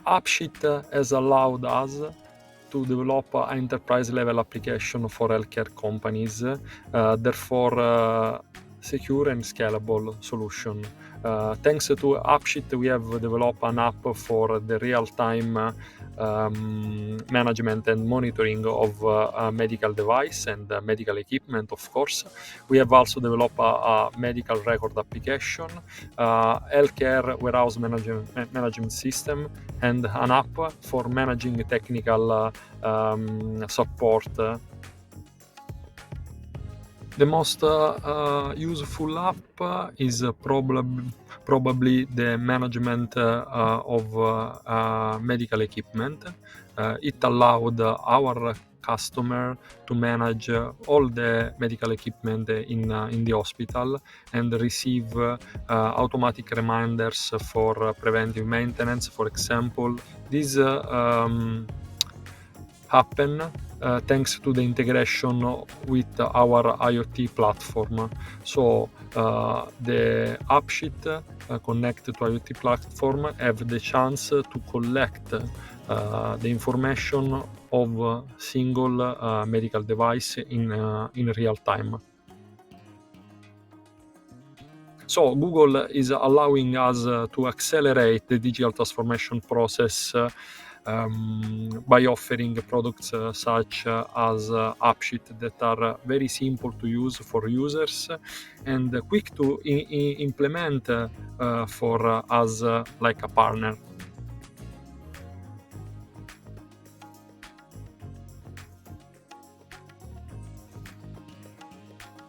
AppSheet has allowed us to develop an enterprise-level application for healthcare companies, therefore secure and scalable solution. Thanks to AppSheet, we have developed an app for the real-time management and monitoring of medical device and medical equipment, of course. We have also developed a medical record application, healthcare warehouse management system, and an app for managing technical support. The most useful app is probably the management of medical equipment. It allowed our customer to manage all the medical equipment in the hospital and receive automatic reminders for preventive maintenance, for example. This happen thanks to the integration with our IoT platform. So the AppSheet connected to IoT platform have the chance to collect the information of single medical device in real time. So Google is allowing us to accelerate the digital transformation process by offering products such as AppSheet that are very simple to use for users and quick to implement for us like a partner.